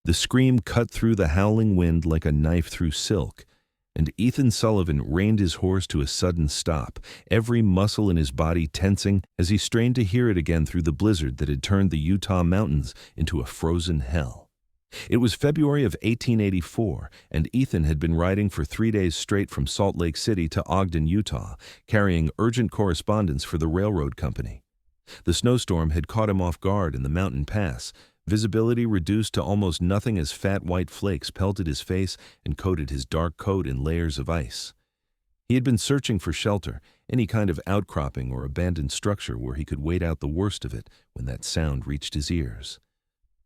The scream cut through the howling wind like a knife through silk, and Ethan Sullivan reined his horse to a sudden stop, every muscle in his body tensing as he strained to hear it again through the blizzard that had turned the Utah mountains into a frozen hell. It was February of 1884, and Ethan had been riding for 3 days straight from Salt Lake City to Ogden, Utah, carrying urgent correspondence for the railroad company. The snowstorm had caught him off guard in the mountain pass, visibility reduced to almost nothing as fat white flakes pelted his face and coated his dark coat in layers of ice. He had been searching for shelter, any kind of outcropping or abandoned structure where he could wait out the worst of it when that sound reached his ears.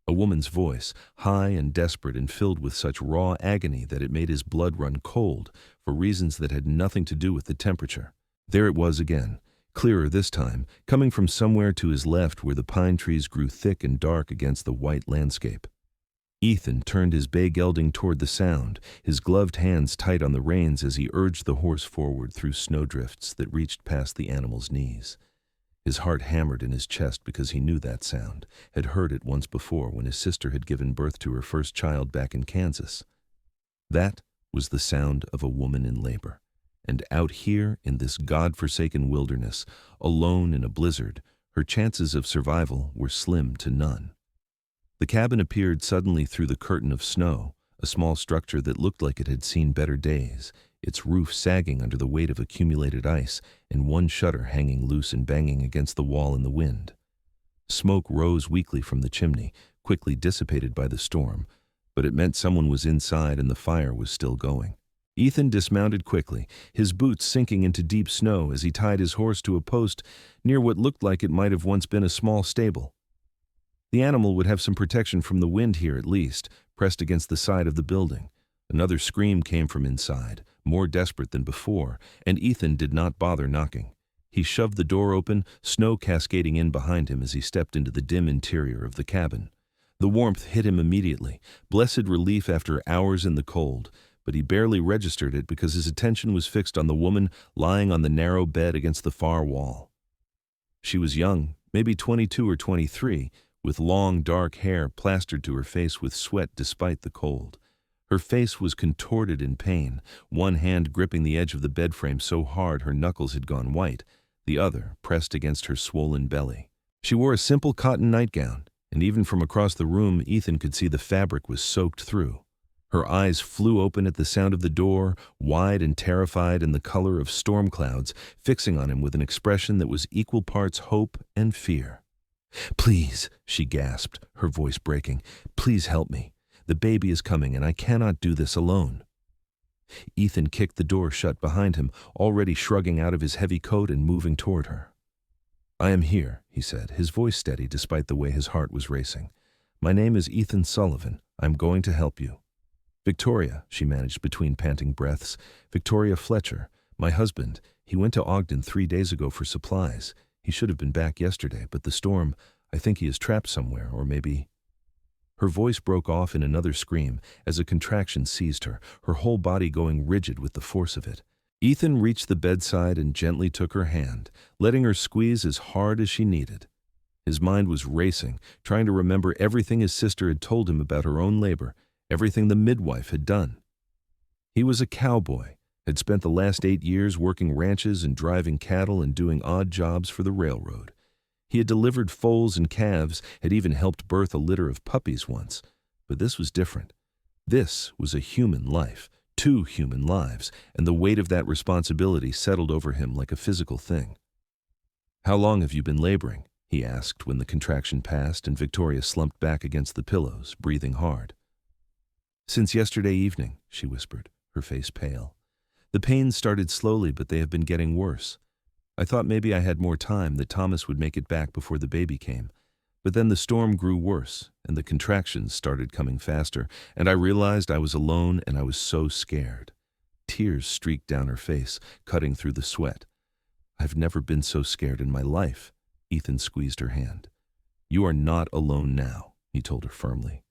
A woman's voice, high and desperate and filled with such raw agony that it made his blood run cold for reasons that had nothing to do with the temperature. There it was again, clearer this time, coming from somewhere to his left where the pine trees grew thick and dark against the white landscape. Ethan turned his bay gelding toward the sound, his gloved hands tight on the reins as he urged the horse forward through snowdrifts that reached past the animal's knees. His heart hammered in his chest because he knew that sound, had heard it once before when his sister had given birth to her first child back in Kansas. That was the sound of a woman in labor. And out here in this God-forsaken wilderness, alone in a blizzard, her chances of survival were slim to none. The cabin appeared suddenly through the curtain of snow, a small structure that looked like it had seen better days, its roof sagging under the weight of accumulated ice and one shutter hanging loose and banging against the wall in the wind. Smoke rose weakly from the chimney, quickly dissipated by the storm, but it meant someone was inside and the fire was still going. Ethan dismounted quickly, his boots sinking into deep snow as he tied his horse to a post near what looked like it might have once been a small stable. The animal would have some protection from the wind here at least, pressed against the side of the building. Another scream came from inside, more desperate than before, and Ethan did not bother knocking. He shoved the door open, snow cascading in behind him as he stepped into the dim interior of the cabin. The warmth hit him immediately, blessed relief after hours in the cold, but he barely registered it because his attention was fixed on the woman lying on the narrow bed against the far wall. She was young, maybe 22 or 23, with long, dark hair plastered to her face with sweat despite the cold. Her face was contorted in pain, one hand gripping the edge of the bed frame so hard her knuckles had gone white, the other pressed against her swollen belly. She wore a simple cotton nightgown, and even from across the room Ethan could see the fabric was soaked through. Her eyes flew open at the sound of the door, wide and terrified in the color of storm clouds, fixing on him with an expression that was equal parts hope and fear. "Please," she gasped, her voice breaking, "please help me. The baby is coming and I cannot do this alone." Ethan kicked the door shut behind him, already shrugging out of his heavy coat and moving toward her. "I am here," he said, his voice steady despite the way his heart was racing. "My name is Ethan Sullivan. I'm going to help you." "Victoria," she managed between panting breaths. "Victoria Fletcher. My husband. He went to Ogden 3 days ago for supplies. He should have been back yesterday, but the storm, I think he is trapped somewhere, or maybe—" Her voice broke off in another scream as a contraction seized her, her whole body going rigid with the force of it. Ethan reached the bedside and gently took her hand, letting her squeeze as hard as she needed. His mind was racing, trying to remember everything his sister had told him about her own labor, everything the midwife had done. He was a cowboy, had spent the last 8 years working ranches and driving cattle and doing odd jobs for the railroad. He had delivered foals and calves, had even helped birth a litter of puppies once. But this was different. This was a human life, 2 human lives, and the weight of that responsibility settled over him like a physical thing. "How long have you been laboring?" he asked when the contraction passed and Victoria slumped back against the pillows, breathing hard. "Since yesterday evening," she whispered, her face pale. "The pains started slowly, but they have been getting worse. I thought maybe I had more time, that Thomas would make it back before the baby came. But then the storm grew worse, and the contractions started coming faster, and I realized I was alone and I was so scared." Tears streaked down her face, cutting through the sweat. "I've never been so scared in my life." Ethan squeezed her hand. "You are not alone now," he told her firmly.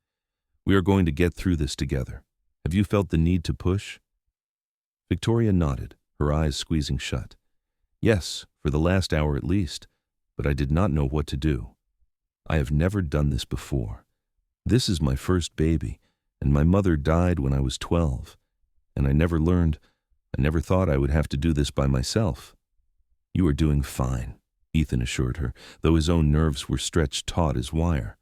"We are going to get through this together. Have you felt the need to push?" Victoria nodded, her eyes squeezing shut. "Yes, for the last hour at least, but I did not know what to do. I have never done this before. This is my first baby, and my mother died when I was 12, and I never thought I would have to do this by myself." "You are doing fine," Ethan assured her, though his own nerves were stretched taut as wire.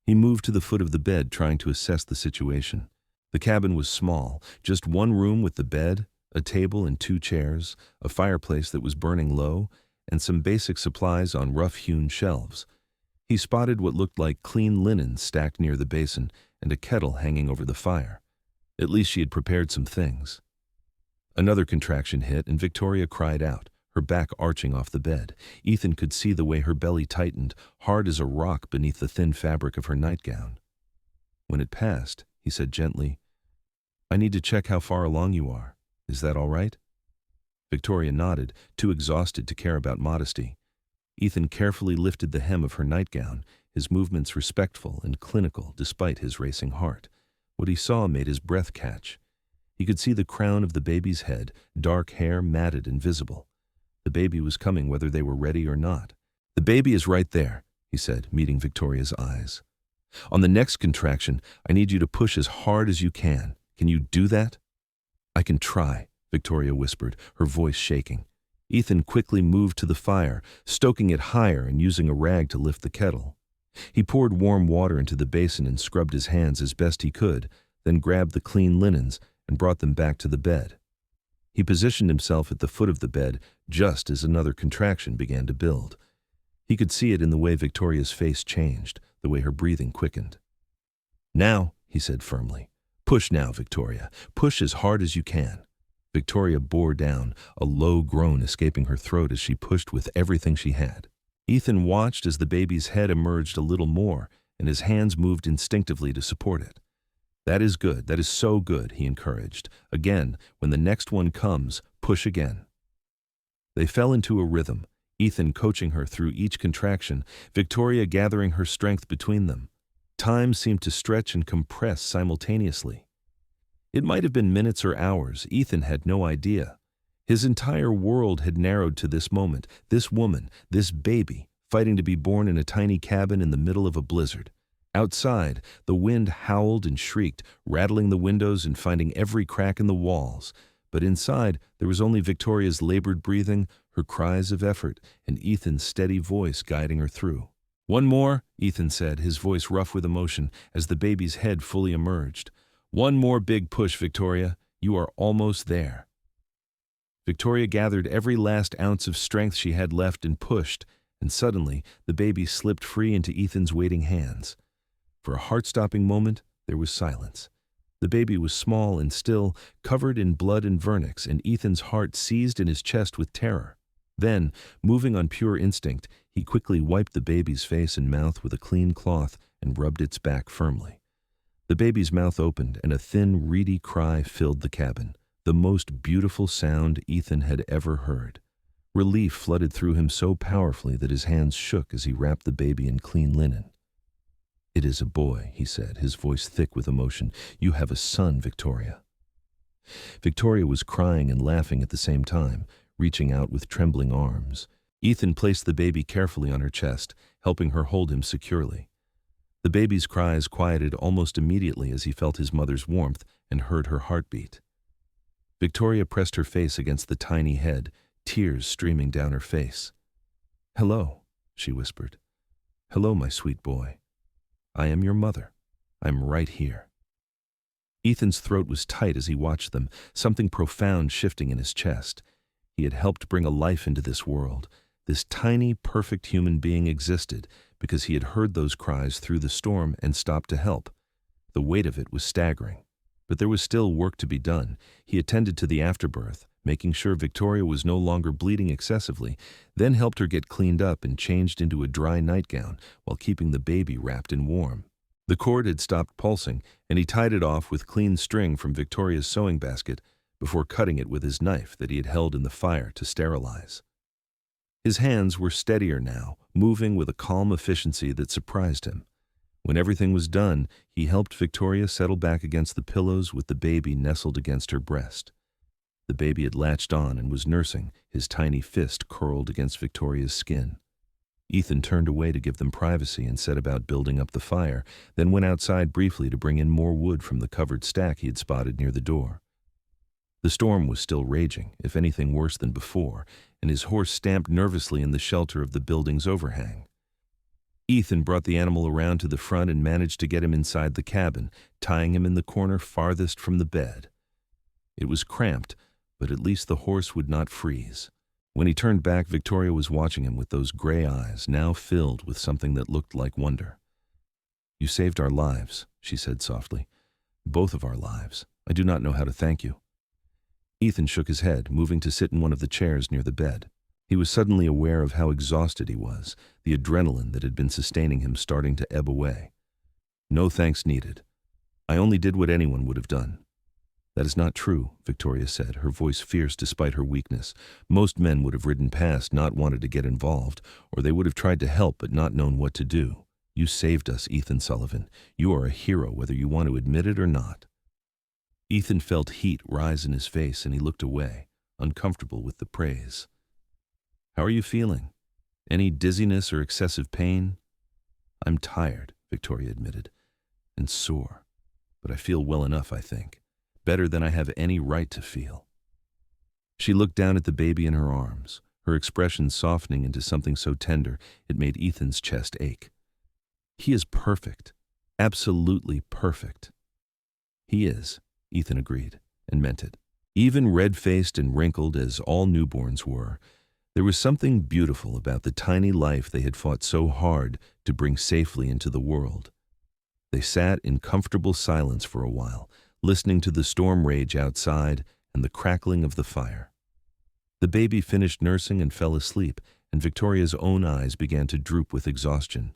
He moved to the foot of the bed, trying to assess the situation. The cabin was small, just one room with the bed, a table and 2 chairs, a fireplace that was burning low, and some basic supplies on rough-hewn shelves. He spotted what looked like clean linen stacked near the basin and a kettle hanging over the fire. At least she had prepared some things. Another contraction hit, and Victoria cried out, her back arching off the bed. Ethan could see the way her belly tightened, hard as a rock beneath the thin fabric of her nightgown. When it passed, he said gently, "I need to check how far along you are. Is that all right?" Victoria nodded, too exhausted to care about modesty. Ethan carefully lifted the hem of her nightgown, his movements respectful and clinical despite his racing heart. What he saw made his breath catch. He could see the crown of the baby's head, dark hair matted and visible. The baby was coming whether they were ready or not. "The baby is right there," he said, meeting Victoria's eyes. "On the next contraction, I need you to push as hard as you can. Can you do that?" "I can try," Victoria whispered, her voice shaking. Ethan quickly moved to the fire, stoking it higher and using a rag to lift the kettle. He poured warm water into the basin and scrubbed his hands as best he could, then grabbed the clean linens and brought them back to the bed. He positioned himself at the foot of the bed just as another contraction began to build. He could see it in the way Victoria's face changed, the way her breathing quickened. "Now," he said firmly. "Push now, Victoria. Push as hard as you can." Victoria bore down, a low groan escaping her throat as she pushed with everything she had. Ethan watched as the baby's head emerged a little more, and his hands moved instinctively to support it. "That is good. That is so good," he encouraged. "Again, when the next one comes, push again." They fell into a rhythm, Ethan coaching her through each contraction, Victoria gathering her strength between them. Time seemed to stretch and compress simultaneously. It might have been minutes or hours, Ethan had no idea. His entire world had narrowed to this moment, this woman, this baby, fighting to be born in a tiny cabin in the middle of a blizzard. Outside, the wind howled and shrieked, rattling the windows and finding every crack in the walls. But inside, there was only Victoria's labored breathing, her cries of effort, and Ethan's steady voice guiding her through. "One more," Ethan said, his voice rough with emotion, as the baby's head fully emerged. "One more big push, Victoria. You are almost there." Victoria gathered every last ounce of strength she had left and pushed, and suddenly the baby slipped free into Ethan's waiting hands. For a heart-stopping moment, there was silence. The baby was small and still, covered in blood and vernix, and Ethan's heart seized in his chest with terror. Then, moving on pure instinct, he quickly wiped the baby's face and mouth with a clean cloth and rubbed its back firmly. The baby's mouth opened, and a thin, reedy cry filled the cabin, the most beautiful sound Ethan had ever heard. Relief flooded through him so powerfully that his hands shook as he wrapped the baby in clean linen. "It is a boy," he said, his voice thick with emotion. "You have a son, Victoria." Victoria was crying and laughing at the same time, reaching out with trembling arms. Ethan placed the baby carefully on her chest, helping her hold him securely. The baby's cries quieted almost immediately as he felt his mother's warmth and heard her heartbeat. Victoria pressed her face against the tiny head, tears streaming down her face. "Hello," she whispered. "Hello, my sweet boy. I am your mother. I'm right here." Ethan's throat was tight as he watched them, something profound shifting in his chest. He had helped bring a life into this world. This tiny, perfect human being existed because he had heard those cries through the storm and stopped to help. The weight of it was staggering. But there was still work to be done. He attended to the afterbirth, making sure Victoria was no longer bleeding excessively, then helped her get cleaned up and changed into a dry nightgown while keeping the baby wrapped and warm. The cord had stopped pulsing, and he tied it off with clean string from Victoria's sewing basket before cutting it with his knife that he had held in the fire to sterilize. His hands were steadier now, moving with a calm efficiency that surprised him. When everything was done, he helped Victoria settle back against the pillows with the baby nestled against her breast. The baby had latched on and was nursing, his tiny fist curled against Victoria's skin. Ethan turned away to give them privacy and set about building up the fire, then went outside briefly to bring in more wood from the covered stack he had spotted near the door. The storm was still raging, if anything worse than before, and his horse stamped nervously in the shelter of the building's overhang. Ethan brought the animal around to the front and managed to get him inside the cabin, tying him in the corner farthest from the bed. It was cramped, but at least the horse would not freeze. When he turned back, Victoria was watching him with those gray eyes, now filled with something that looked like wonder. "You saved our lives," she said softly. "Both of our lives. I do not know how to thank you." Ethan shook his head, moving to sit in one of the chairs near the bed. He was suddenly aware of how exhausted he was, the adrenaline that had been sustaining him starting to ebb away. "No thanks needed. I only did what anyone would have done." "That is not true," Victoria said, her voice fierce despite her weakness. "Most men would have ridden past, not wanted to get involved, or they would have tried to help but not known what to do. You saved us, Ethan Sullivan. You are a hero whether you want to admit it or not." Ethan felt heat rise in his face and he looked away, uncomfortable with the praise. "How are you feeling? Any dizziness or excessive pain?" "I'm tired," Victoria admitted, "and sore, but I feel well enough, I think. Better than I have any right to feel." She looked down at the baby in her arms, her expression softening into something so tender it made Ethan's chest ache. "He is perfect, absolutely perfect." "He is," Ethan agreed, and meant it. Even red-faced and wrinkled as all newborns were, there was something beautiful about the tiny life they had fought so hard to bring safely into the world. They sat in comfortable silence for a while, listening to the storm rage outside and the crackling of the fire. The baby finished nursing and fell asleep, and Victoria's own eyes began to droop with exhaustion.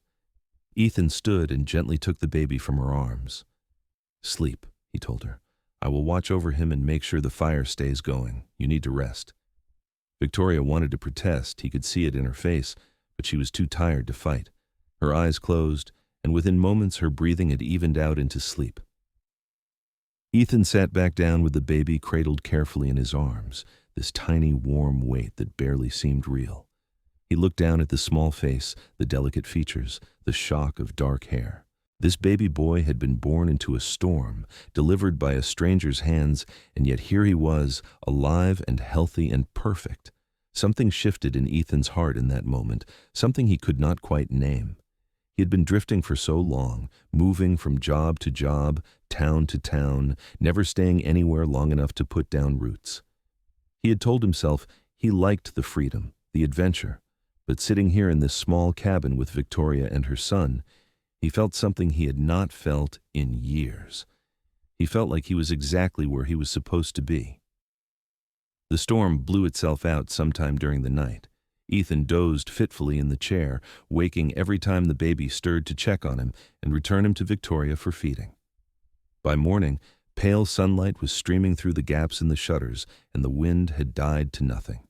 Ethan stood and gently took the baby from her arms. "Sleep," he told her. "I will watch over him and make sure the fire stays going. You need to rest." Victoria wanted to protest, he could see it in her face, but she was too tired to fight. Her eyes closed, and within moments her breathing had evened out into sleep. Ethan sat back down with the baby cradled carefully in his arms, this tiny warm weight that barely seemed real. He looked down at the small face, the delicate features, the shock of dark hair. This baby boy had been born into a storm, delivered by a stranger's hands, and yet here he was, alive and healthy and perfect. Something shifted in Ethan's heart in that moment, something he could not quite name. He had been drifting for so long, moving from job to job, town to town, never staying anywhere long enough to put down roots. He had told himself he liked the freedom, the adventure, but sitting here in this small cabin with Victoria and her son, he felt something he had not felt in years. He felt like he was exactly where he was supposed to be. The storm blew itself out sometime during the night. Ethan dozed fitfully in the chair, waking every time the baby stirred to check on him and return him to Victoria for feeding. By morning, pale sunlight was streaming through the gaps in the shutters, and the wind had died to nothing.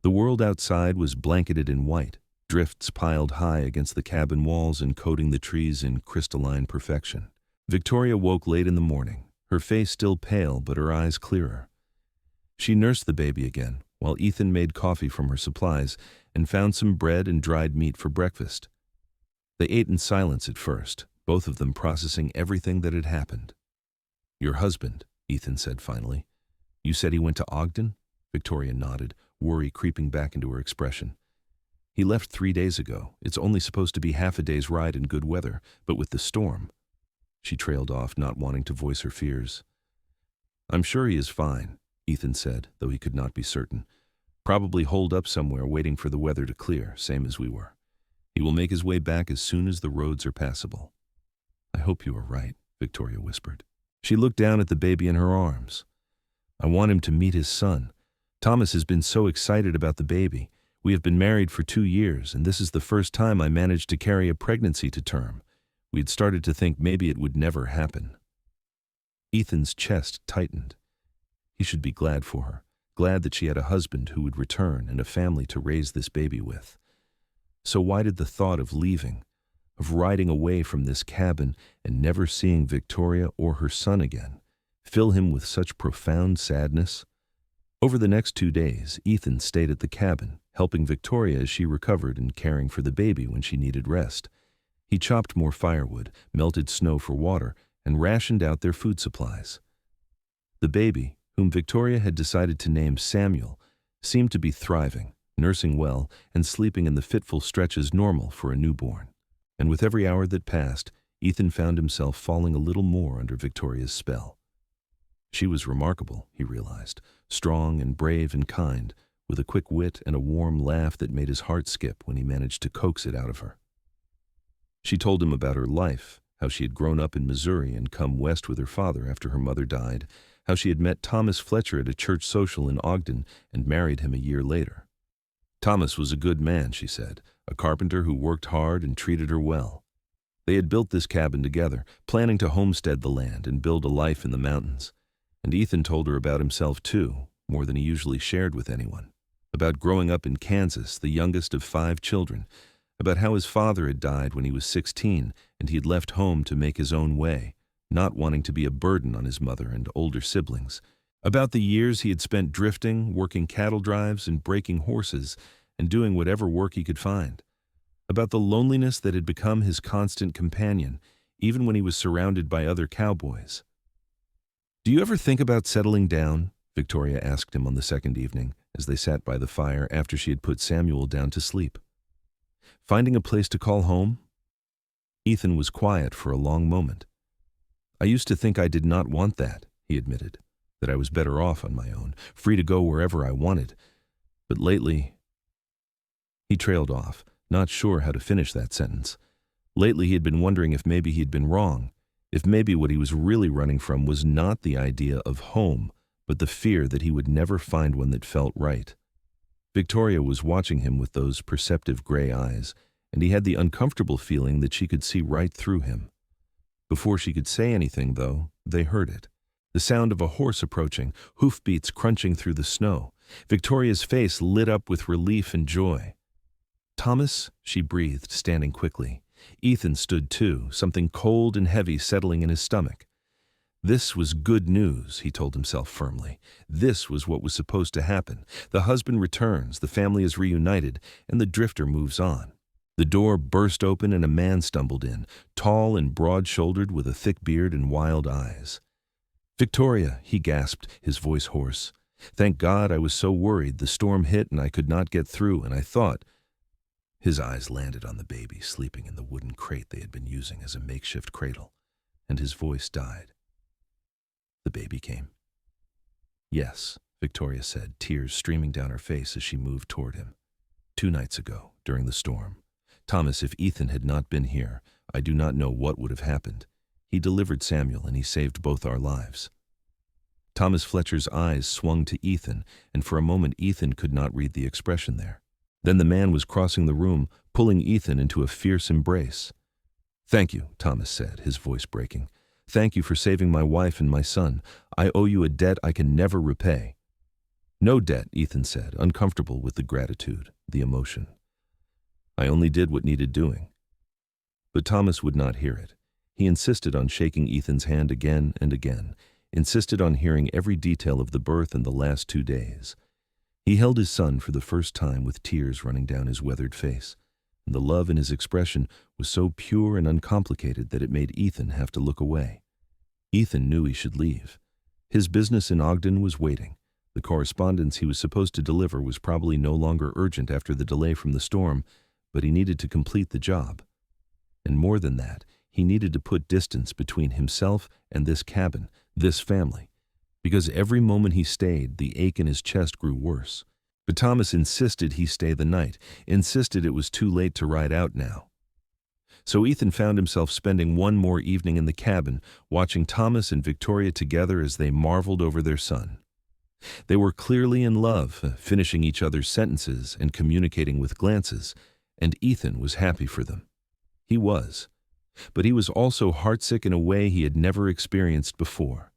The world outside was blanketed in white, drifts piled high against the cabin walls and coating the trees in crystalline perfection. Victoria woke late in the morning, her face still pale but her eyes clearer. She nursed the baby again, while Ethan made coffee from her supplies and found some bread and dried meat for breakfast. They ate in silence at first, both of them processing everything that had happened. "Your husband," Ethan said finally. "You said he went to Ogden?" Victoria nodded, worry creeping back into her expression. "He left 3 days ago. It's only supposed to be half a day's ride in good weather, but with the storm." She trailed off, not wanting to voice her fears. "I'm sure he is fine," Ethan said, though he could not be certain. "Probably holed up somewhere waiting for the weather to clear, same as we were. He will make his way back as soon as the roads are passable." "I hope you are right," Victoria whispered. She looked down at the baby in her arms. "I want him to meet his son. Thomas has been so excited about the baby. We have been married for 2 years, and this is the first time I managed to carry a pregnancy to term. We had started to think maybe it would never happen." Ethan's chest tightened. He should be glad for her, glad that she had a husband who would return and a family to raise this baby with. So why did the thought of leaving, of riding away from this cabin and never seeing Victoria or her son again, fill him with such profound sadness? Over the next 2 days, Ethan stayed at the cabin, helping Victoria as she recovered and caring for the baby when she needed rest. He chopped more firewood, melted snow for water, and rationed out their food supplies. The baby, whom Victoria had decided to name Samuel, seemed to be thriving, nursing well, and sleeping in the fitful stretches normal for a newborn. And with every hour that passed, Ethan found himself falling a little more under Victoria's spell. She was remarkable, he realized, strong and brave and kind, with a quick wit and a warm laugh that made his heart skip when he managed to coax it out of her. She told him about her life, how she had grown up in Missouri and come west with her father after her mother died, how she had met Thomas Fletcher at a church social in Ogden and married him a year later. Thomas was a good man, she said, a carpenter who worked hard and treated her well. They had built this cabin together, planning to homestead the land and build a life in the mountains. And Ethan told her about himself too, more than he usually shared with anyone. About growing up in Kansas, the youngest of 5 children, about how his father had died when he was 16 and he had left home to make his own way, not wanting to be a burden on his mother and older siblings, about the years he had spent drifting, working cattle drives and breaking horses, and doing whatever work he could find, about the loneliness that had become his constant companion, even when he was surrounded by other cowboys. "Do you ever think about settling down?" Victoria asked him on the second evening, as they sat by the fire after she had put Samuel down to sleep. "Finding a place to call home?" Ethan was quiet for a long moment. "I used to think I did not want that," he admitted, "that I was better off on my own, free to go wherever I wanted. But lately—" He trailed off, not sure how to finish that sentence. Lately he had been wondering if maybe he had been wrong, if maybe what he was really running from was not the idea of home, but the fear that he would never find one that felt right. Victoria was watching him with those perceptive gray eyes, and he had the uncomfortable feeling that she could see right through him. Before she could say anything, though, they heard it. The sound of a horse approaching, hoofbeats crunching through the snow. Victoria's face lit up with relief and joy. "Thomas," she breathed, standing quickly. Ethan stood too, something cold and heavy settling in his stomach. This was good news, he told himself firmly. This was what was supposed to happen. The husband returns, the family is reunited, and the drifter moves on. The door burst open and a man stumbled in, tall and broad-shouldered with a thick beard and wild eyes. "Victoria," he gasped, his voice hoarse. "Thank God, I was so worried. The storm hit and I could not get through, and I thought—" His eyes landed on the baby sleeping in the wooden crate they had been using as a makeshift cradle, and his voice died. The baby came. "Yes," Victoria said, tears streaming down her face as she moved toward him. "2 nights ago, during the storm. Thomas, if Ethan had not been here, I do not know what would have happened. He delivered Samuel and he saved both our lives." Thomas Fletcher's eyes swung to Ethan, and for a moment Ethan could not read the expression there. Then the man was crossing the room, pulling Ethan into a fierce embrace. "Thank you," Thomas said, his voice breaking. "Thank you for saving my wife and my son. I owe you a debt I can never repay." "No debt," Ethan said, uncomfortable with the gratitude, the emotion. "I only did what needed doing." But Thomas would not hear it. He insisted on shaking Ethan's hand again and again, insisted on hearing every detail of the birth and the last 2 days. He held his son for the first time with tears running down his weathered face, and the love in his expression was so pure and uncomplicated that it made Ethan have to look away. Ethan knew he should leave. His business in Ogden was waiting. The correspondence he was supposed to deliver was probably no longer urgent after the delay from the storm, but he needed to complete the job. And more than that, he needed to put distance between himself and this cabin, this family, because every moment he stayed, the ache in his chest grew worse. But Thomas insisted he stay the night, insisted it was too late to ride out now. So Ethan found himself spending one more evening in the cabin, watching Thomas and Victoria together as they marveled over their son. They were clearly in love, finishing each other's sentences and communicating with glances, and Ethan was happy for them. He was. But he was also heartsick in a way he had never experienced before.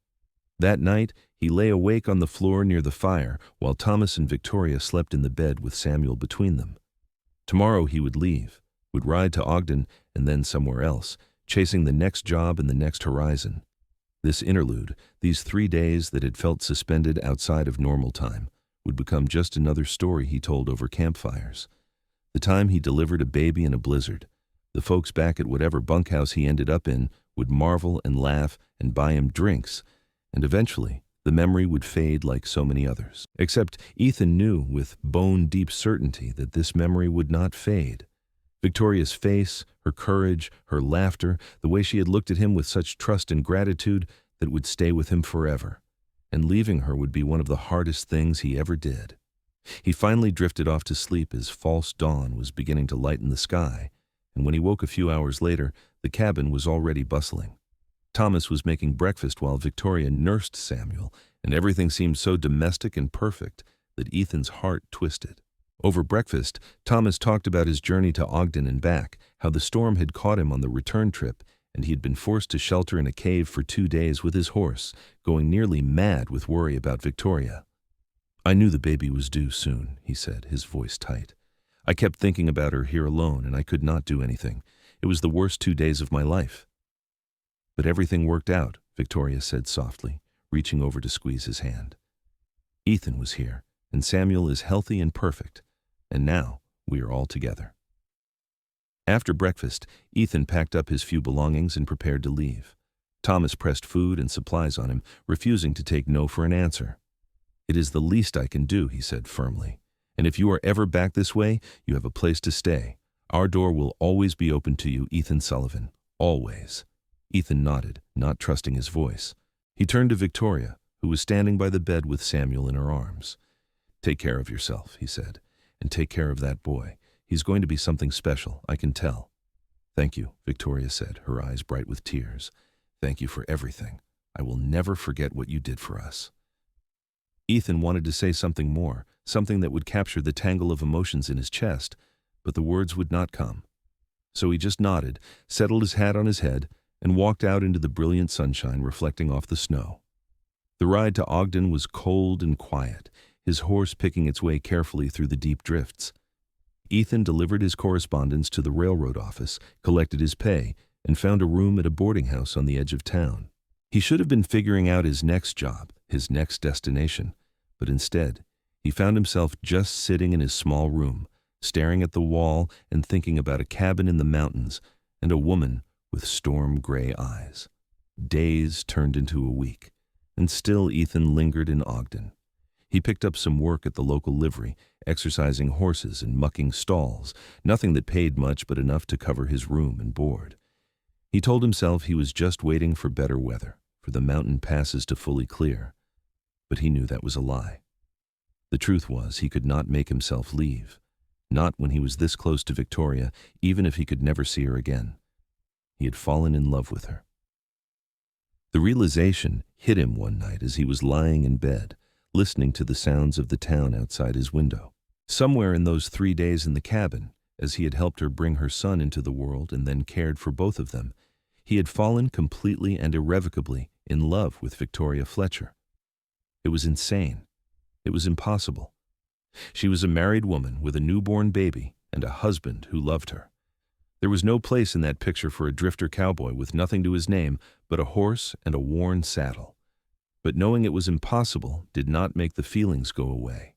That night, he lay awake on the floor near the fire while Thomas and Victoria slept in the bed with Samuel between them. Tomorrow he would leave, would ride to Ogden and then somewhere else, chasing the next job and the next horizon. This interlude, these 3 days that had felt suspended outside of normal time, would become just another story he told over campfires. The time he delivered a baby in a blizzard. The folks back at whatever bunkhouse he ended up in would marvel and laugh and buy him drinks, and eventually the memory would fade like so many others. Except Ethan knew with bone-deep certainty that this memory would not fade. Victoria's face, her courage, her laughter, the way she had looked at him with such trust and gratitude that would stay with him forever. And leaving her would be one of the hardest things he ever did. He finally drifted off to sleep as false dawn was beginning to lighten the sky, and when he woke a few hours later, the cabin was already bustling. Thomas was making breakfast while Victoria nursed Samuel, and everything seemed so domestic and perfect that Ethan's heart twisted. Over breakfast, Thomas talked about his journey to Ogden and back, how the storm had caught him on the return trip, and he had been forced to shelter in a cave for 2 days with his horse, going nearly mad with worry about Victoria. "I knew the baby was due soon," he said, his voice tight. "I kept thinking about her here alone, and I could not do anything. It was the worst 2 days of my life." "But everything worked out," Victoria said softly, reaching over to squeeze his hand. "Ethan was here, and Samuel is healthy and perfect, and now we are all together." After breakfast, Ethan packed up his few belongings and prepared to leave. Thomas pressed food and supplies on him, refusing to take no for an answer. "It is the least I can do," he said firmly. "And if you are ever back this way, you have a place to stay. Our door will always be open to you, Ethan Sullivan. Always." Ethan nodded, not trusting his voice. He turned to Victoria, who was standing by the bed with Samuel in her arms. "Take care of yourself," he said, "and take care of that boy. He's going to be something special, I can tell." "Thank you," Victoria said, her eyes bright with tears. "Thank you for everything. I will never forget what you did for us." Ethan wanted to say something more, something that would capture the tangle of emotions in his chest, but the words would not come. So he just nodded, settled his hat on his head, and walked out into the brilliant sunshine reflecting off the snow. The ride to Ogden was cold and quiet, his horse picking its way carefully through the deep drifts. Ethan delivered his correspondence to the railroad office, collected his pay, and found a room at a boarding house on the edge of town. He should have been figuring out his next job, his next destination, but instead, he found himself just sitting in his small room, staring at the wall and thinking about a cabin in the mountains and a woman with storm-gray eyes. Days turned into a week, and still Ethan lingered in Ogden. He picked up some work at the local livery, exercising horses and mucking stalls, nothing that paid much but enough to cover his room and board. He told himself he was just waiting for better weather, for the mountain passes to fully clear. But he knew that was a lie. The truth was he could not make himself leave, not when he was this close to Victoria, even if he could never see her again. He had fallen in love with her. The realization hit him one night as he was lying in bed, listening to the sounds of the town outside his window. Somewhere in those 3 days in the cabin, as he had helped her bring her son into the world and then cared for both of them, he had fallen completely and irrevocably in love with Victoria Fletcher. It was insane. It was impossible. She was a married woman with a newborn baby and a husband who loved her. There was no place in that picture for a drifter cowboy with nothing to his name but a horse and a worn saddle. But knowing it was impossible did not make the feelings go away.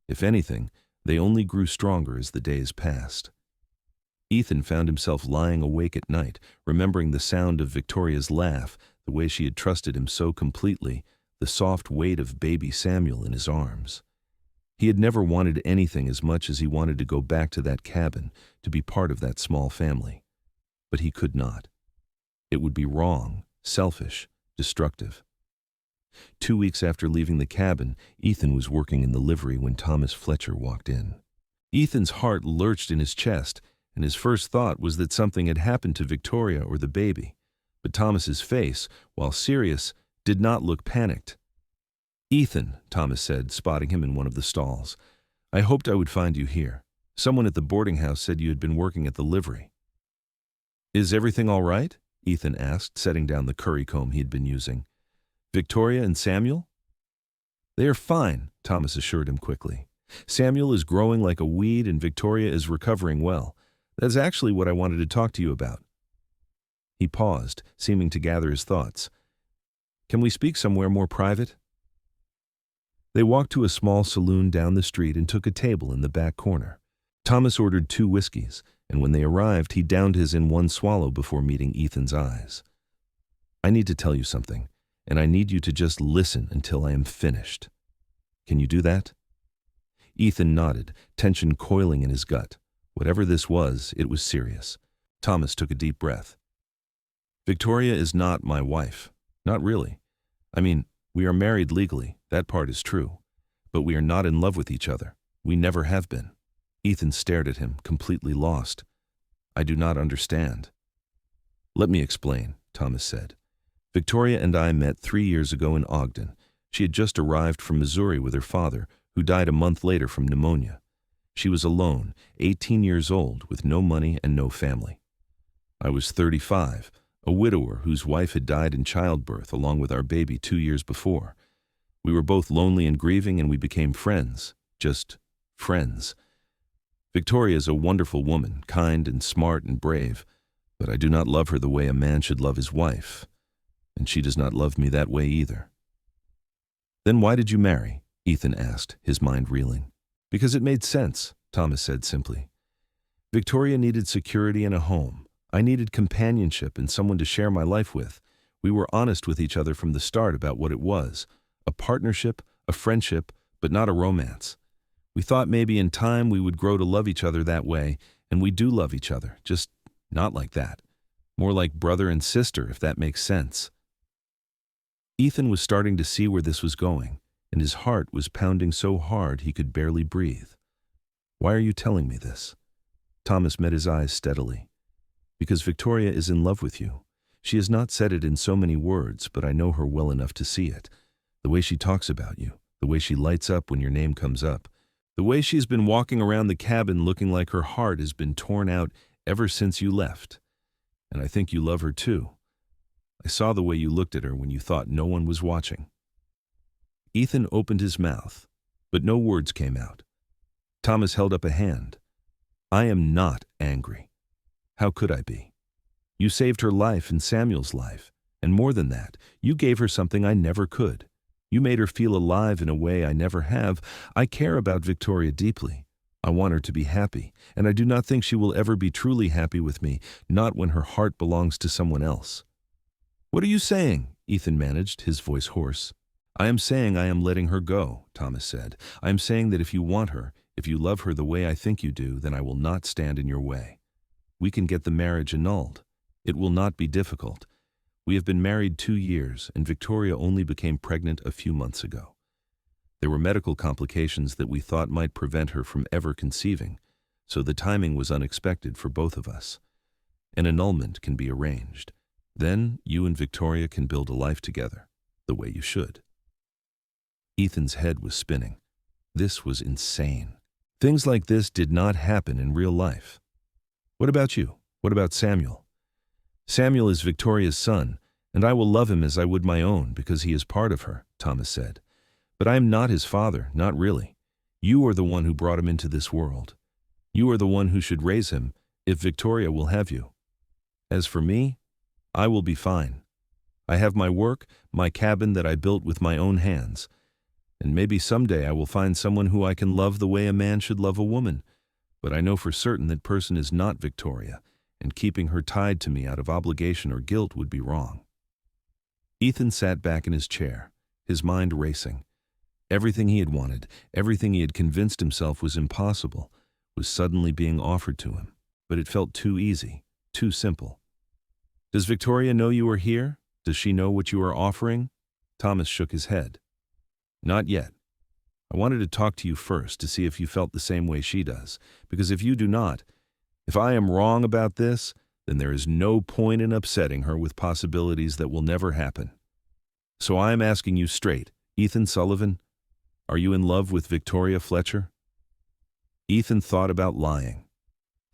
If anything, they only grew stronger as the days passed. Ethan found himself lying awake at night, remembering the sound of Victoria's laugh, the way she had trusted him so completely, the soft weight of baby Samuel in his arms. He had never wanted anything as much as he wanted to go back to that cabin, to be part of that small family. But he could not. It would be wrong, selfish, destructive. 2 weeks after leaving the cabin, Ethan was working in the livery when Thomas Fletcher walked in. Ethan's heart lurched in his chest, and his first thought was that something had happened to Victoria or the baby. But Thomas's face, while serious, did not look panicked. "Ethan," Thomas said, spotting him in one of the stalls, "I hoped I would find you here. Someone at the boarding house said you had been working at the livery." "Is everything all right?" Ethan asked, setting down the curry comb he had been using. "Victoria and Samuel?" "They are fine," Thomas assured him quickly. "Samuel is growing like a weed and Victoria is recovering well. That's actually what I wanted to talk to you about." He paused, seeming to gather his thoughts. "Can we speak somewhere more private?" They walked to a small saloon down the street and took a table in the back corner. Thomas ordered 2 whiskeys, and when they arrived, he downed his in one swallow before meeting Ethan's eyes. "I need to tell you something, and I need you to just listen until I am finished. Can you do that?" Ethan nodded, tension coiling in his gut. Whatever this was, it was serious. Thomas took a deep breath. "Victoria is not my wife. Not really. I mean, we are married legally, that part is true. But we are not in love with each other. We never have been." Ethan stared at him, completely lost. "I do not understand." "Let me explain," Thomas said. "Victoria and I met 3 years ago in Ogden. She had just arrived from Missouri with her father, who died a month later from pneumonia. She was alone, 18 years old, with no money and no family. I was 35, a widower whose wife had died in childbirth along with our baby 2 years before. We were both lonely and grieving, and we became friends. Just friends. Victoria is a wonderful woman, kind and smart and brave, but I do not love her the way a man should love his wife, and she does not love me that way either." "Then why did you marry?" Ethan asked, his mind reeling. "Because it made sense," Thomas said simply. "Victoria needed security and a home. I needed companionship and someone to share my life with. We were honest with each other from the start about what it was. A partnership, a friendship, but not a romance. We thought maybe in time we would grow to love each other that way, and we do love each other, just not like that. More like brother and sister, if that makes sense." Ethan was starting to see where this was going, and his heart was pounding so hard he could barely breathe. "Why are you telling me this?" Thomas met his eyes steadily. "Because Victoria is in love with you. She has not said it in so many words, but I know her well enough to see it. The way she talks about you, the way she lights up when your name comes up, the way she's been walking around the cabin looking like her heart has been torn out ever since you left. And I think you love her too. I saw the way you looked at her when you thought no one was watching." Ethan opened his mouth, but no words came out. Thomas held up a hand. "I am not angry. How could I be? You saved her life and Samuel's life, and more than that, you gave her something I never could. You made her feel alive in a way I never have. I care about Victoria deeply. I want her to be happy, and I do not think she will ever be truly happy with me, not when her heart belongs to someone else." "What are you saying?" Ethan managed, his voice hoarse. "I am saying I am letting her go," Thomas said. "I am saying that if you want her, if you love her the way I think you do, then I will not stand in your way. We can get the marriage annulled. It will not be difficult. We have been married 2 years, and Victoria only became pregnant a few months ago. There were medical complications that we thought might prevent her from ever conceiving, so the timing was unexpected for both of us. An annulment can be arranged. Then you and Victoria can build a life together, the way you should." Ethan's head was spinning. This was insane. Things like this did not happen in real life. "What about you? What about Samuel?" "Samuel is Victoria's son, and I will love him as I would my own because he is part of her," Thomas said. "But I am not his father, not really. You are the one who brought him into this world. You are the one who should raise him if Victoria will have you. As for me, I will be fine. I have my work, my cabin that I built with my own hands, and maybe someday I will find someone who I can love the way a man should love a woman, but I know for certain that person is not Victoria, and keeping her tied to me out of obligation or guilt would be wrong." Ethan sat back in his chair, his mind racing. Everything he had wanted, everything he had convinced himself was impossible, was suddenly being offered to him, but it felt too easy, too simple. "Does Victoria know you are here? Does she know what you are offering?" Thomas shook his head. "Not yet. I wanted to talk to you first to see if you felt the same way she does, because if you do not, if I am wrong about this, then there is no point in upsetting her with possibilities that will never happen. So I am asking you straight, Ethan Sullivan, are you in love with Victoria Fletcher?" Ethan thought about lying,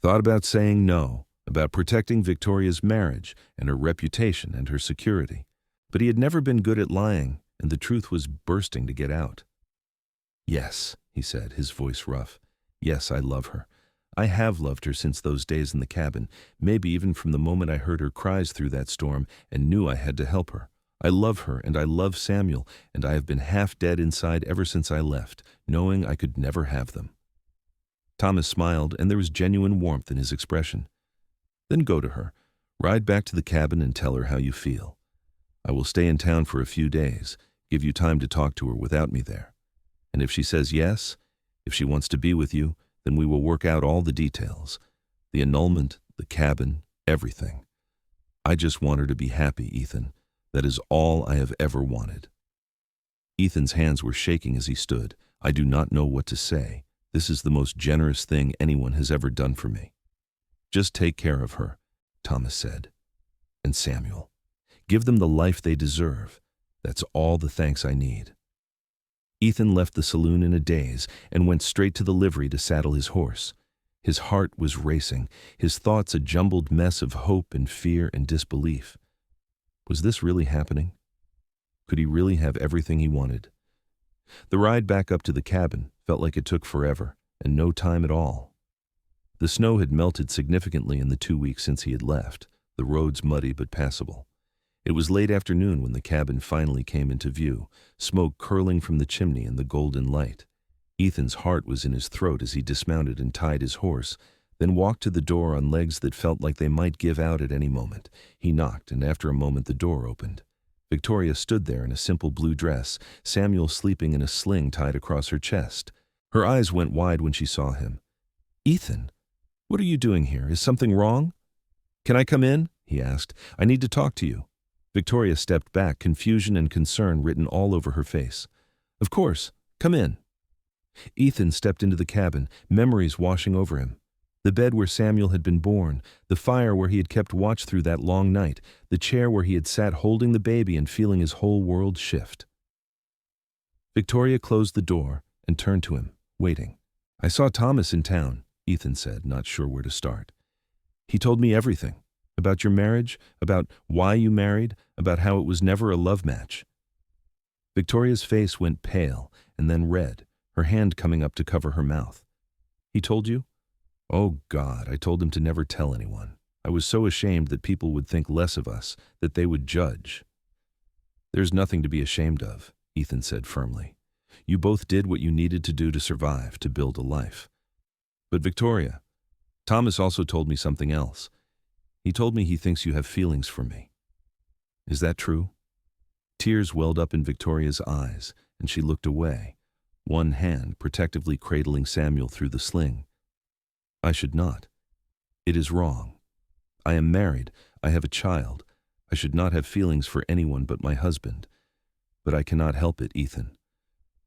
thought about saying no, about protecting Victoria's marriage and her reputation and her security, but he had never been good at lying, and the truth was bursting to get out. "Yes," he said, his voice rough. "Yes, I love her. I have loved her since those days in the cabin, maybe even from the moment I heard her cries through that storm and knew I had to help her. I love her and I love Samuel, and I have been half dead inside ever since I left, knowing I could never have them." Thomas smiled, and there was genuine warmth in his expression. "Then go to her. Ride back to the cabin and tell her how you feel. I will stay in town for a few days, give you time to talk to her without me there. And if she says yes, if she wants to be with you, then we will work out all the details. The annulment, the cabin, everything. I just want her to be happy, Ethan. That is all I have ever wanted." Ethan's hands were shaking as he stood. "I do not know what to say. This is the most generous thing anyone has ever done for me." "Just take care of her," Thomas said. "And Samuel. Give them the life they deserve. That's all the thanks I need." Ethan left the saloon in a daze and went straight to the livery to saddle his horse. His heart was racing, his thoughts a jumbled mess of hope and fear and disbelief. Was this really happening? Could he really have everything he wanted? The ride back up to the cabin felt like it took forever, and no time at all. The snow had melted significantly in the 2 weeks since he had left, the roads muddy but passable. It was late afternoon when the cabin finally came into view, smoke curling from the chimney in the golden light. Ethan's heart was in his throat as he dismounted and tied his horse, then walked to the door on legs that felt like they might give out at any moment. He knocked, and after a moment the door opened. Victoria stood there in a simple blue dress, Samuel sleeping in a sling tied across her chest. Her eyes went wide when she saw him. "Ethan, what are you doing here? Is something wrong?" "Can I come in?" he asked. "I need to talk to you." Victoria stepped back, confusion and concern written all over her face. "Of course, come in." Ethan stepped into the cabin, memories washing over him. The bed where Samuel had been born, the fire where he had kept watch through that long night, the chair where he had sat holding the baby and feeling his whole world shift. Victoria closed the door and turned to him, waiting. "I saw Thomas in town," Ethan said, not sure where to start. "He told me everything. About your marriage, about why you married, about how it was never a love match." Victoria's face went pale and then red, her hand coming up to cover her mouth. "He told you?" "Oh, God, I told him to never tell anyone. I was so ashamed that people would think less of us, that they would judge." "There's nothing to be ashamed of," Ethan said firmly. "You both did what you needed to do to survive, to build a life." "But Victoria, Thomas also told me something else. He told me he thinks you have feelings for me. Is that true?" Tears welled up in Victoria's eyes, and she looked away, one hand protectively cradling Samuel through the sling. "I should not. It is wrong. I am married. I have a child. I should not have feelings for anyone but my husband. But I cannot help it, Ethan.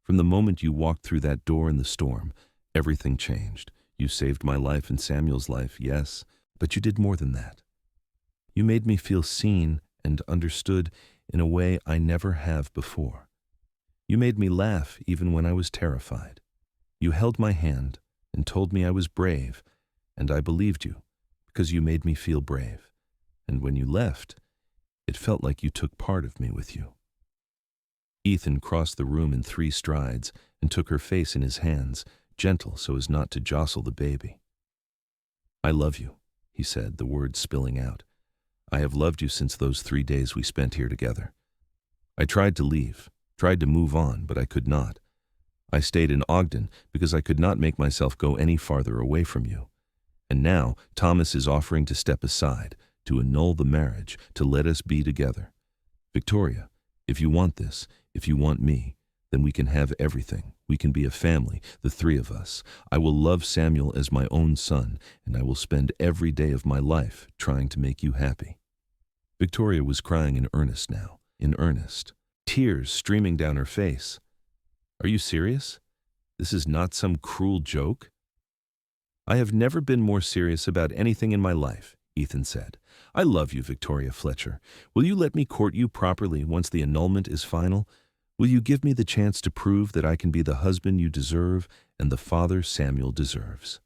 From the moment you walked through that door in the storm, everything changed. You saved my life and Samuel's life, yes, but you did more than that. You made me feel seen and understood in a way I never have before. You made me laugh even when I was terrified. You held my hand and told me I was brave, and I believed you because you made me feel brave. And when you left, it felt like you took part of me with you." Ethan crossed the room in 3 strides and took her face in his hands, gentle so as not to jostle the baby. "I love you," he said, the words spilling out. "I have loved you since those 3 days we spent here together. I tried to leave, tried to move on, but I could not. I stayed in Ogden because I could not make myself go any farther away from you. And now Thomas is offering to step aside, to annul the marriage, to let us be together. Victoria, if you want this, if you want me, then we can have everything. We can be a family, the 3 of us. I will love Samuel as my own son, and I will spend every day of my life trying to make you happy." Victoria was crying in earnest now, in earnest, tears streaming down her face. "Are you serious? This is not some cruel joke?" "I have never been more serious about anything in my life," Ethan said. "I love you, Victoria Fletcher. Will you let me court you properly once the annulment is final? Will you give me the chance to prove that I can be the husband you deserve and the father Samuel deserves?"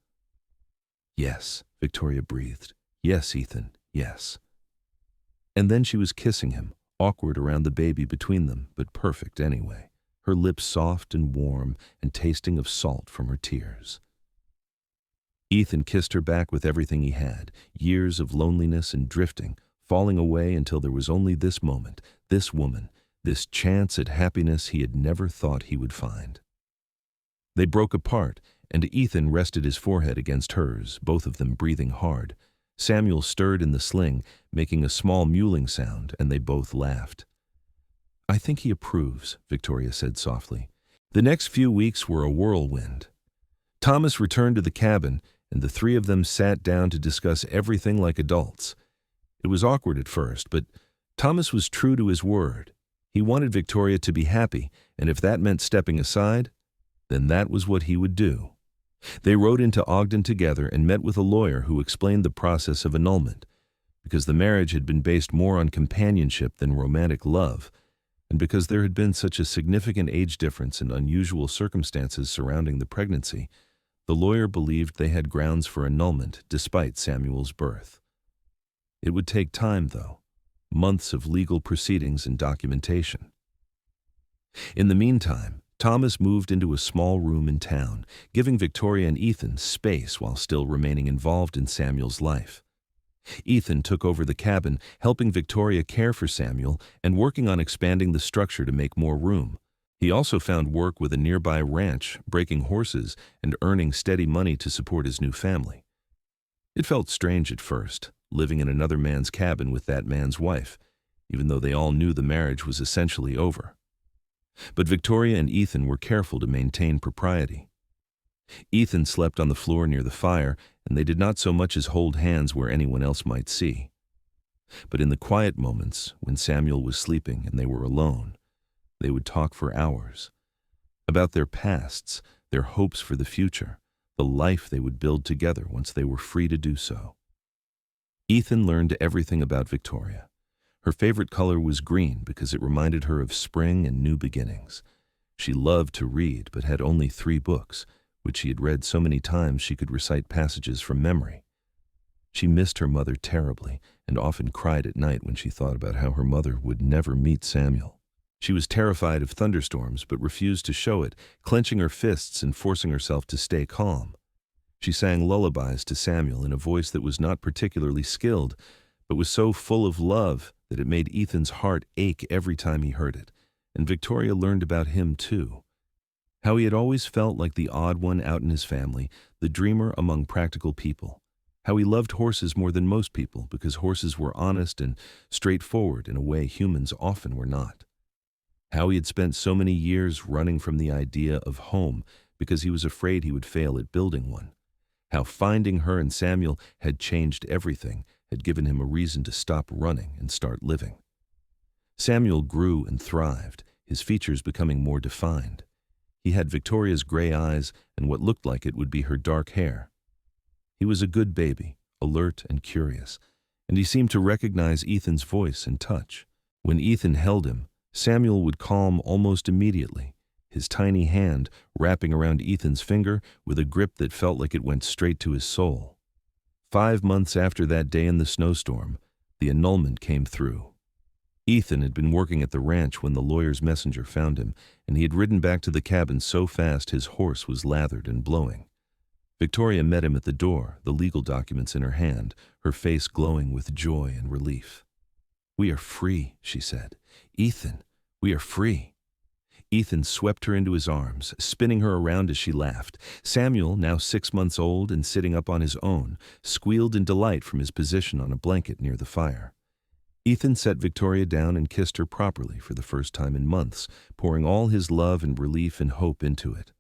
"Yes," Victoria breathed. "Yes, Ethan, yes." And then she was kissing him, awkward around the baby between them, but perfect anyway, her lips soft and warm and tasting of salt from her tears. Ethan kissed her back with everything he had, years of loneliness and drifting, falling away until there was only this moment, This woman, this chance at happiness he had never thought he would find. They broke apart, and Ethan rested his forehead against hers, both of them breathing hard. Samuel stirred in the sling, making a small mewling sound, and they both laughed. "I think he approves," Victoria said softly. The next few weeks were a whirlwind. Thomas returned to the cabin, and the three of them sat down to discuss everything like adults. It was awkward at first, but Thomas was true to his word. He wanted Victoria to be happy, and if that meant stepping aside, then that was what he would do. They rode into Ogden together and met with a lawyer who explained the process of annulment, because the marriage had been based more on companionship than romantic love, and because there had been such a significant age difference and unusual circumstances surrounding the pregnancy. The lawyer believed they had grounds for annulment despite Samuel's birth. It would take time, though, months of legal proceedings and documentation. In the meantime, Thomas moved into a small room in town, giving Victoria and Ethan space while still remaining involved in Samuel's life. Ethan took over the cabin, helping Victoria care for Samuel and working on expanding the structure to make more room. He also found work with a nearby ranch, breaking horses and earning steady money to support his new family. It felt strange at first, living in another man's cabin with that man's wife, even though they all knew the marriage was essentially over. But Victoria and Ethan were careful to maintain propriety. Ethan slept on the floor near the fire, and they did not so much as hold hands where anyone else might see. But in the quiet moments, when Samuel was sleeping and they were alone, they would talk for hours about their pasts, their hopes for the future, the life they would build together once they were free to do so. Ethan learned everything about Victoria. Her favorite color was green because it reminded her of spring and new beginnings. She loved to read but had only 3 books, which she had read so many times she could recite passages from memory. She missed her mother terribly and often cried at night when she thought about how her mother would never meet Samuel. She was terrified of thunderstorms but refused to show it, clenching her fists and forcing herself to stay calm. She sang lullabies to Samuel in a voice that was not particularly skilled, but was so full of love that it made Ethan's heart ache every time he heard it, and Victoria learned about him too. How he had always felt like the odd one out in his family, the dreamer among practical people. How he loved horses more than most people because horses were honest and straightforward in a way humans often were not. How he had spent so many years running from the idea of home because he was afraid he would fail at building one. How finding her and Samuel had changed everything, had given him a reason to stop running and start living. Samuel grew and thrived, his features becoming more defined. He had Victoria's gray eyes and what looked like it would be her dark hair. He was a good baby, alert and curious, and he seemed to recognize Ethan's voice and touch. When Ethan held him, Samuel would calm almost immediately, his tiny hand wrapping around Ethan's finger with a grip that felt like it went straight to his soul. 5 months after that day in the snowstorm, the annulment came through. Ethan had been working at the ranch when the lawyer's messenger found him, and he had ridden back to the cabin so fast his horse was lathered and blowing. Victoria met him at the door, the legal documents in her hand, her face glowing with joy and relief. "We are free," she said. "Ethan, we are free." Ethan swept her into his arms, spinning her around as she laughed. Samuel, now 6 months old and sitting up on his own, squealed in delight from his position on a blanket near the fire. Ethan set Victoria down and kissed her properly for the first time in months, pouring all his love and relief and hope into it.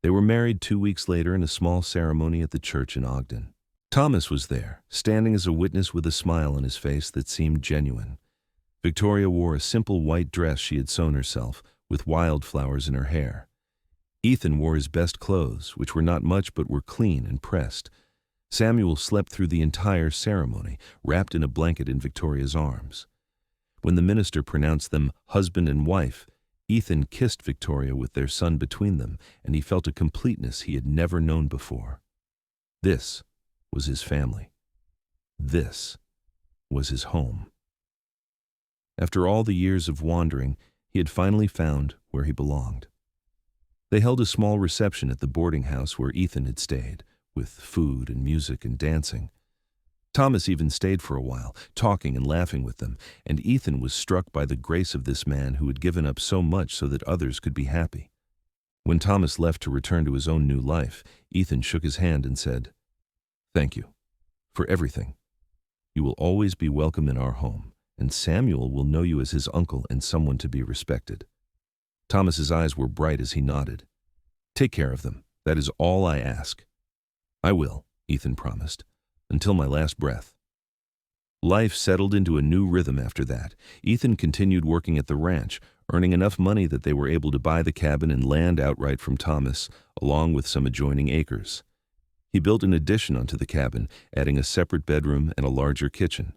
They were married 2 weeks later in a small ceremony at the church in Ogden. Thomas was there, standing as a witness with a smile on his face that seemed genuine. Victoria wore a simple white dress she had sewn herself, with wildflowers in her hair. Ethan wore his best clothes, which were not much but were clean and pressed. Samuel slept through the entire ceremony, wrapped in a blanket in Victoria's arms. When the minister pronounced them husband and wife, Ethan kissed Victoria with their son between them, and he felt a completeness he had never known before. This was his family. This was his home. After all the years of wandering, he had finally found where he belonged. They held a small reception at the boarding house where Ethan had stayed, with food and music and dancing. Thomas even stayed for a while, talking and laughing with them, and Ethan was struck by the grace of this man who had given up so much so that others could be happy. When Thomas left to return to his own new life, Ethan shook his hand and said, "Thank you for everything. You will always be welcome in our home, and Samuel will know you as his uncle and someone to be respected." Thomas's eyes were bright as he nodded. "Take care of them. That is all I ask." "I will," Ethan promised, "until my last breath." Life settled into a new rhythm after that. Ethan continued working at the ranch, earning enough money that they were able to buy the cabin and land outright from Thomas, along with some adjoining acres. He built an addition onto the cabin, adding a separate bedroom and a larger kitchen.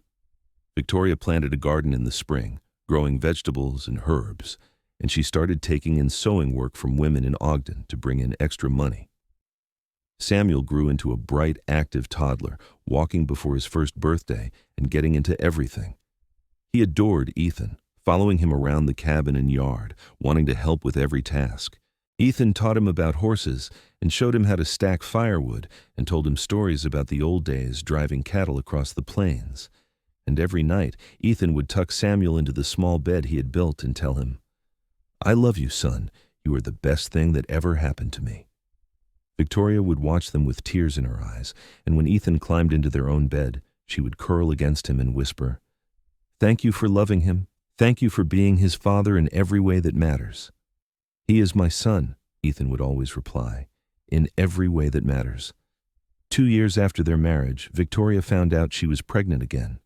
Victoria planted a garden in the spring, growing vegetables and herbs, and she started taking in sewing work from women in Ogden to bring in extra money. Samuel grew into a bright, active toddler, walking before his first birthday and getting into everything. He adored Ethan, following him around the cabin and yard, wanting to help with every task. Ethan taught him about horses and showed him how to stack firewood and told him stories about the old days driving cattle across the plains. And every night, Ethan would tuck Samuel into the small bed he had built and tell him, "I love you, son. You are the best thing that ever happened to me." Victoria would watch them with tears in her eyes, and when Ethan climbed into their own bed, she would curl against him and whisper, "Thank you for loving him. Thank you for being his father in every way that matters." "He is my son," Ethan would always reply, "in every way that matters." 2 years after their marriage, Victoria found out she was pregnant again.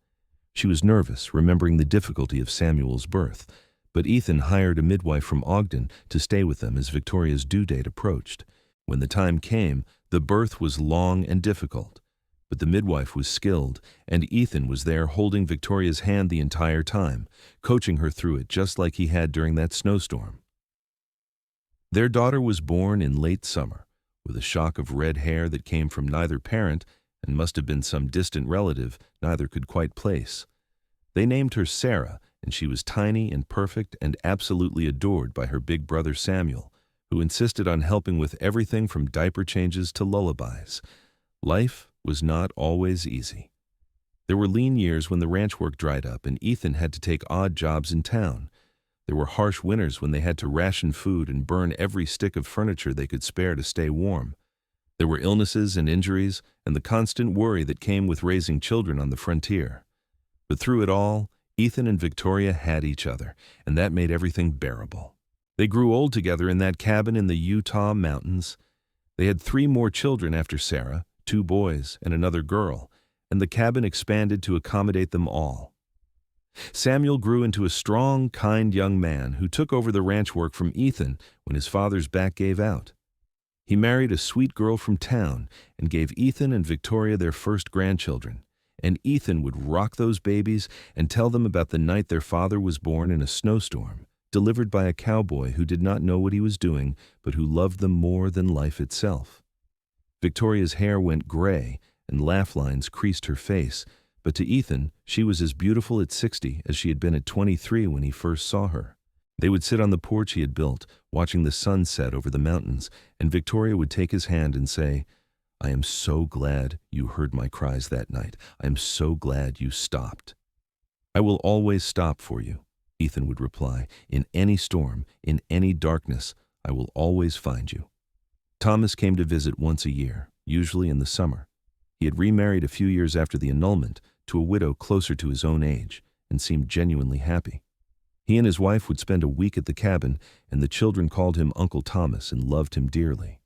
She was nervous, remembering the difficulty of Samuel's birth, but Ethan hired a midwife from Ogden to stay with them as Victoria's due date approached. When the time came, the birth was long and difficult, but the midwife was skilled, and Ethan was there holding Victoria's hand the entire time, coaching her through it just like he had during that snowstorm. Their daughter was born in late summer, with a shock of red hair that came from neither parent and must have been some distant relative neither could quite place. They named her Sarah, and she was tiny and perfect and absolutely adored by her big brother Samuel, who insisted on helping with everything from diaper changes to lullabies. Life was not always easy. There were lean years when the ranch work dried up and Ethan had to take odd jobs in town. There were harsh winters when they had to ration food and burn every stick of furniture they could spare to stay warm. There were illnesses and injuries and the constant worry that came with raising children on the frontier. But through it all, Ethan and Victoria had each other, and that made everything bearable. They grew old together in that cabin in the Utah mountains. They had 3 more children after Sarah, 2 boys and another girl, and the cabin expanded to accommodate them all. Samuel grew into a strong, kind young man who took over the ranch work from Ethan when his father's back gave out. He married a sweet girl from town and gave Ethan and Victoria their first grandchildren, and Ethan would rock those babies and tell them about the night their father was born in a snowstorm, delivered by a cowboy who did not know what he was doing but who loved them more than life itself. Victoria's hair went gray and laugh lines creased her face, but to Ethan, she was as beautiful at 60 as she had been at 23 when he first saw her. They would sit on the porch he had built, watching the sun set over the mountains, and Victoria would take his hand and say, "I am so glad you heard my cries that night. I am so glad you stopped." "I will always stop for you," Ethan would reply. "In any storm, in any darkness, I will always find you." Thomas came to visit once a year, usually in the summer. He had remarried a few years after the annulment to a widow closer to his own age and seemed genuinely happy. He and his wife would spend a week at the cabin, and the children called him Uncle Thomas and loved him dearly.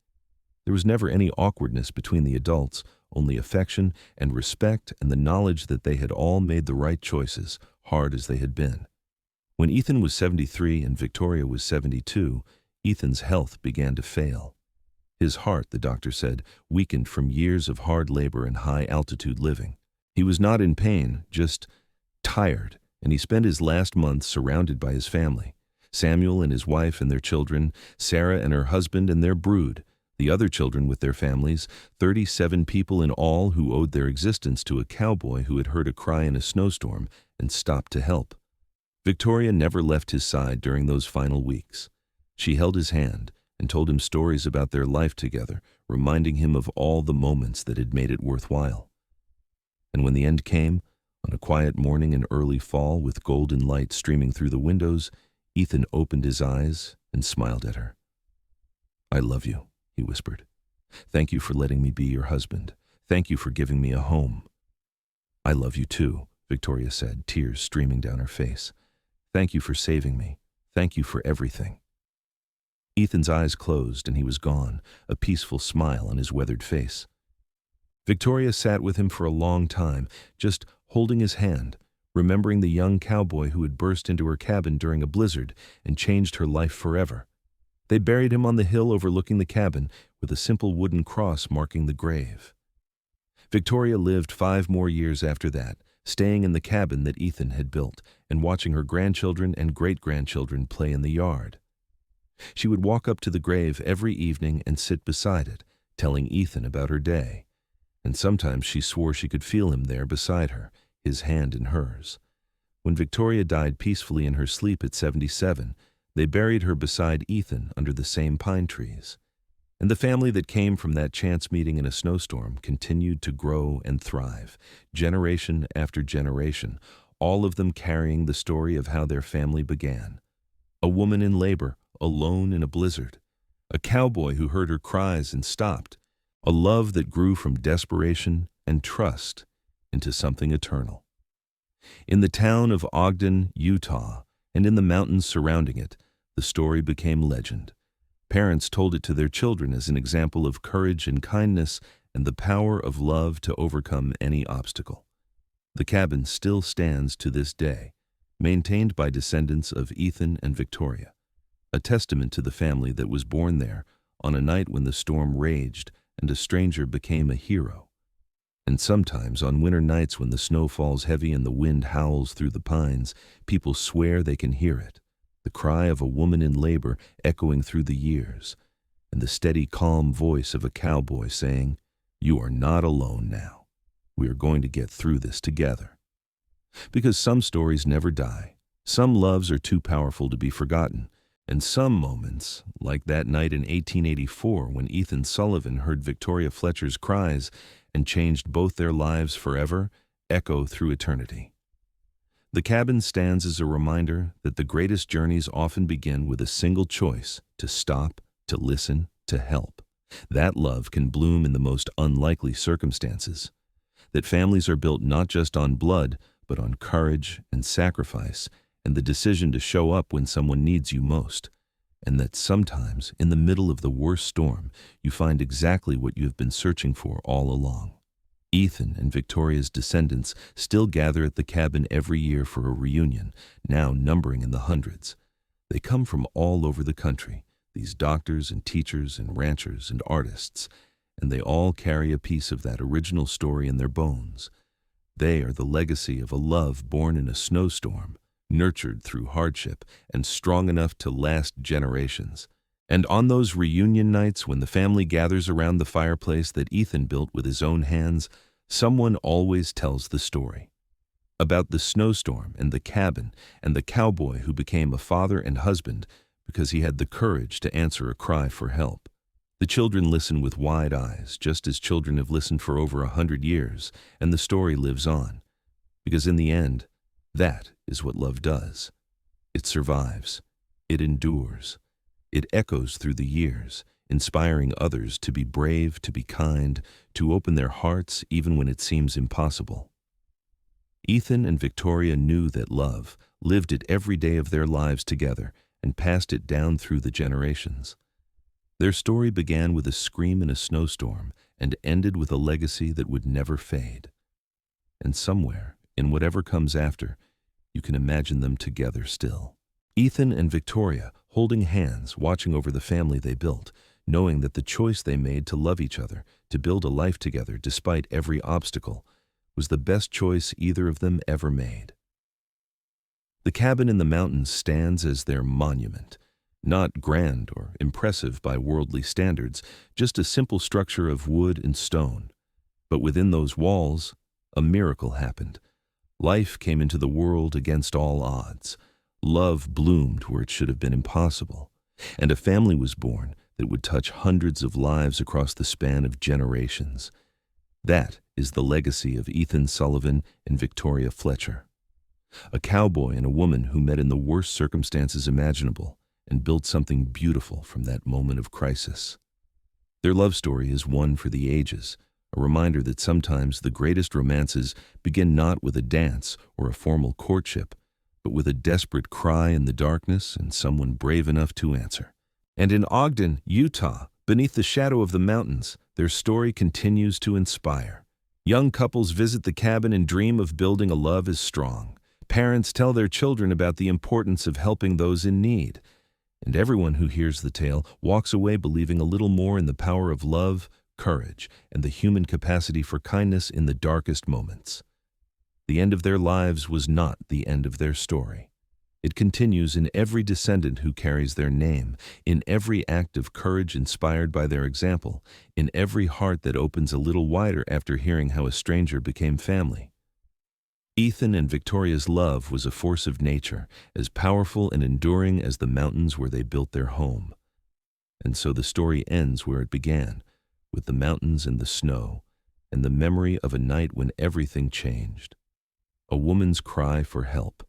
There was never any awkwardness between the adults, only affection and respect and the knowledge that they had all made the right choices, hard as they had been. When Ethan was 73 and Victoria was 72, Ethan's health began to fail. His heart, the doctor said, weakened from years of hard labor and high-altitude living. He was not in pain, just tired, and he spent his last months surrounded by his family. Samuel and his wife and their children, Sarah and her husband and their brood, the other children with their families, 37 people in all who owed their existence to a cowboy who had heard a cry in a snowstorm and stopped to help. Victoria never left his side during those final weeks. She held his hand and told him stories about their life together, reminding him of all the moments that had made it worthwhile. And when the end came, on a quiet morning in early fall with golden light streaming through the windows, Ethan opened his eyes and smiled at her. "I love you," he whispered. "Thank you for letting me be your husband. Thank you for giving me a home." "I love you too," Victoria said, tears streaming down her face. "Thank you for saving me. Thank you for everything." Ethan's eyes closed and he was gone, a peaceful smile on his weathered face. Victoria sat with him for a long time, just holding his hand, remembering the young cowboy who had burst into her cabin during a blizzard and changed her life forever. They buried him on the hill overlooking the cabin, with a simple wooden cross marking the grave. Victoria lived 5 more years after that, staying in the cabin that Ethan had built and watching her grandchildren and great-grandchildren play in the yard. She would walk up to the grave every evening and sit beside it, telling Ethan about her day. And sometimes she swore she could feel him there beside her, his hand in hers. When Victoria died peacefully in her sleep at 77, they buried her beside Ethan under the same pine trees. And the family that came from that chance meeting in a snowstorm continued to grow and thrive, generation after generation, all of them carrying the story of how their family began. A woman in labor, alone in a blizzard. A cowboy who heard her cries and stopped. A love that grew from desperation and trust into something eternal. In the town of Ogden, Utah, and in the mountains surrounding it, the story became legend. Parents told it to their children as an example of courage and kindness and the power of love to overcome any obstacle. The cabin still stands to this day, maintained by descendants of Ethan and Victoria, a testament to the family that was born there on a night when the storm raged and a stranger became a hero. And sometimes on winter nights when the snow falls heavy and the wind howls through the pines, people swear they can hear it, the cry of a woman in labor echoing through the years, and the steady, calm voice of a cowboy saying, "You are not alone now. We are going to get through this together." Because some stories never die, some loves are too powerful to be forgotten, and some moments, like that night in 1884 when Ethan Sullivan heard Victoria Fletcher's cries and changed both their lives forever, echo through eternity. The cabin stands as a reminder that the greatest journeys often begin with a single choice: to stop, to listen, to help. That love can bloom in the most unlikely circumstances. That families are built not just on blood, but on courage and sacrifice, and the decision to show up when someone needs you most. And that sometimes, in the middle of the worst storm, you find exactly what you have been searching for all along. Ethan and Victoria's descendants still gather at the cabin every year for a reunion, now numbering in the hundreds. They come from all over the country, these doctors and teachers and ranchers and artists, and they all carry a piece of that original story in their bones. They are the legacy of a love born in a snowstorm, nurtured through hardship, and strong enough to last generations. And on those reunion nights when the family gathers around the fireplace that Ethan built with his own hands, someone always tells the story. About the snowstorm and the cabin and the cowboy who became a father and husband because he had the courage to answer a cry for help. The children listen with wide eyes, just as children have listened for over 100 years, and the story lives on. Because in the end, that is what love does. It survives. It endures. It echoes through the years, inspiring others to be brave, to be kind, to open their hearts even when it seems impossible. Ethan and Victoria knew that love lived it every day of their lives together and passed it down through the generations. Their story began with a scream in a snowstorm and ended with a legacy that would never fade. And somewhere, in whatever comes after, you can imagine them together still. Ethan and Victoria, holding hands, watching over the family they built, knowing that the choice they made to love each other, to build a life together despite every obstacle, was the best choice either of them ever made. The cabin in the mountains stands as their monument, not grand or impressive by worldly standards, just a simple structure of wood and stone. But within those walls, a miracle happened. Life came into the world against all odds. Love bloomed where it should have been impossible, and a family was born that would touch hundreds of lives across the span of generations. That is the legacy of Ethan Sullivan and Victoria Fletcher, a cowboy and a woman who met in the worst circumstances imaginable and built something beautiful from that moment of crisis. Their love story is one for the ages, a reminder that sometimes the greatest romances begin not with a dance or a formal courtship, but with a desperate cry in the darkness and someone brave enough to answer. And in Ogden, Utah, beneath the shadow of the mountains, their story continues to inspire. Young couples visit the cabin and dream of building a love as strong. Parents tell their children about the importance of helping those in need. And everyone who hears the tale walks away believing a little more in the power of love, courage, and the human capacity for kindness in the darkest moments. The end of their lives was not the end of their story. It continues in every descendant who carries their name, in every act of courage inspired by their example, in every heart that opens a little wider after hearing how a stranger became family. Ethan and Victoria's love was a force of nature, as powerful and enduring as the mountains where they built their home. And so the story ends where it began, with the mountains and the snow, and the memory of a night when everything changed. A woman's cry for help,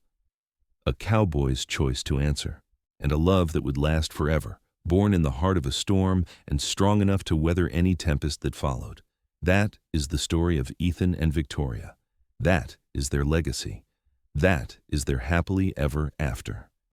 a cowboy's choice to answer, and a love that would last forever, born in the heart of a storm and strong enough to weather any tempest that followed. That is the story of Ethan and Victoria. That is their legacy. That is their happily ever after.